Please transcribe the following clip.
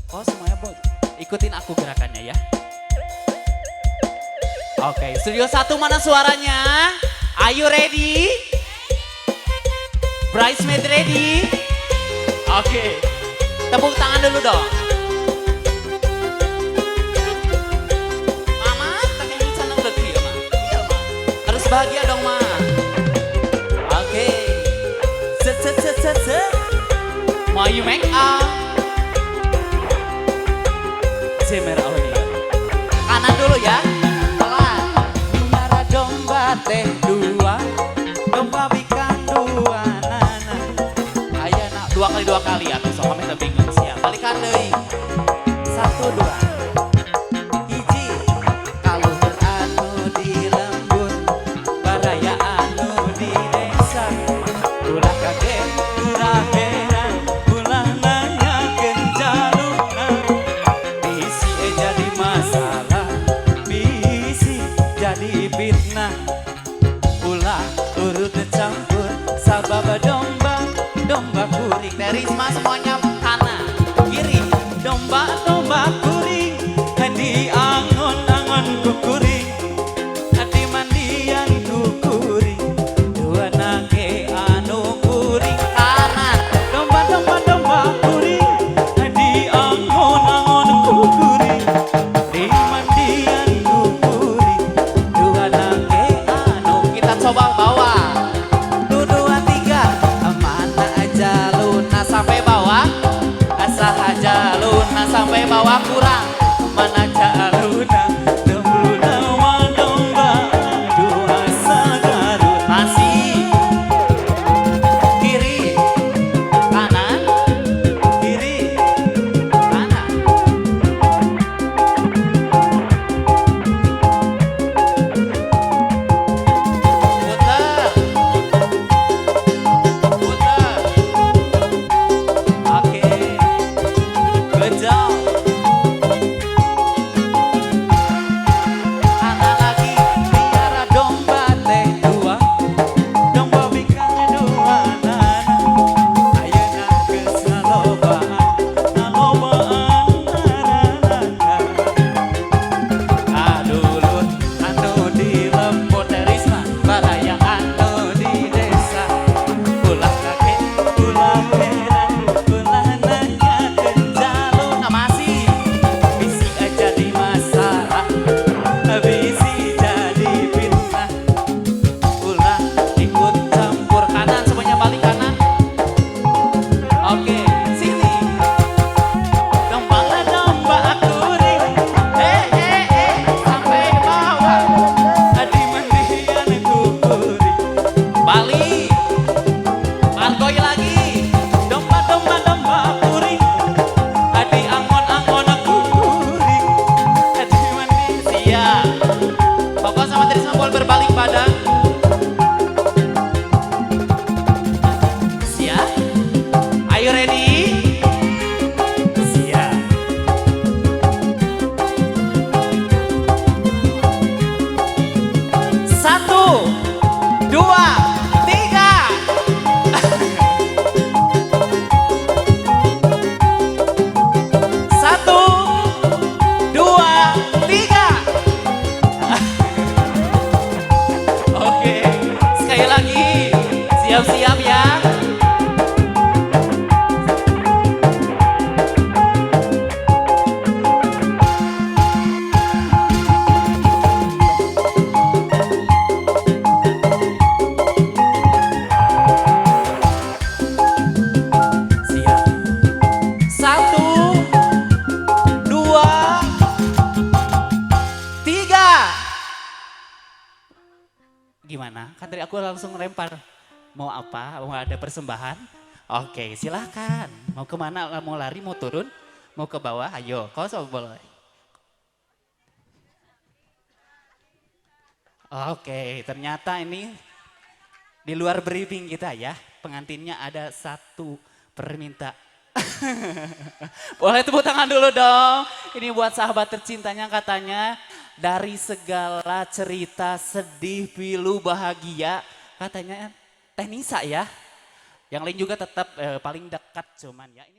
Oh semuanya ikutin aku gerakannya ya. Oke, studio 1 mana suaranya? Are you ready? Bridesmaid ready? Oke, tepuk tangan dulu dong. Mama, tapi seneng degi ya, Ma. Iya, Ma. Harus bahagia dong, Ma. Oke. Set. Mau you make up? Zemer Aulia. Kanan dulu ya. Pelan. Biara domba teh dua, domba bikan dua nana. Aya nak dua kali atuh sok ame teu bingung sia. Balikan deui. 1 2. Hiji kaluhur anu di lembur, baraya anu di desa. Ulah kaget, ulah heran, ulah nanyakeun jalurna. Bisi jadi masalah, bisi jadi fitnah. Ulah urut campur sabab domba kuring. Dari Risma semuanya kanan kiri. Domba kuring di angon ku kuring, di mandian ku kuring. Dua nage anu kuring kanan. Domba kuring di angon ku kuring, di mandian ku kuring. Dua nage anu kita coba bawa. Dua tiga mana aja lunas sampai bawah. Asal aja lunas sampai bawah kurang. Mana aja lunas domba dua sagarut. Masih kiri kanan kiri kanan. Putar. Oke. Good job. Kanan lagi. Biara domba teh dua, domba bikan dua nana. Ayeuna geus nalobaan nana. Adulun anu di lembut Risma, baraya anu di desa. Ulah kaget, ulah heran, ulah nanyakeun jalurna. Masih bisi jadi masalah, bisi jadi fitnah. Ulah ikut campur kanan, semuanya balik kanan. Oke, sini. Domba kuring, sampai bawah. Di mandian ku kuring. Balik. Margoy lagi. Domba kuring. Di angon ku kuring. Di mandi siap. Pokok sama Trisma boleh berbalik badan. Siap. Are you ready? Siap. 1 2 3. 1 2 3. Oke, sekali lagi. Siap-siap ya. Siap. 1 2 3. Gimana? Kan tadi aku langsung lempar. Mau apa? Mau ada persembahan? Oke, silahkan. Mau kemana? Mau lari? Mau turun? Mau ke bawah? Ayo, kau coba boleh. Oke, ternyata ini di luar briefing kita ya. Pengantinnya ada 1 permintaan. Boleh tepuk tangan dulu dong. Ini buat sahabat tercintanya, katanya dari segala cerita sedih, pilu, bahagia, katanya Teh Nisa ya. Yang lain juga tetap paling dekat cuman ya. Ini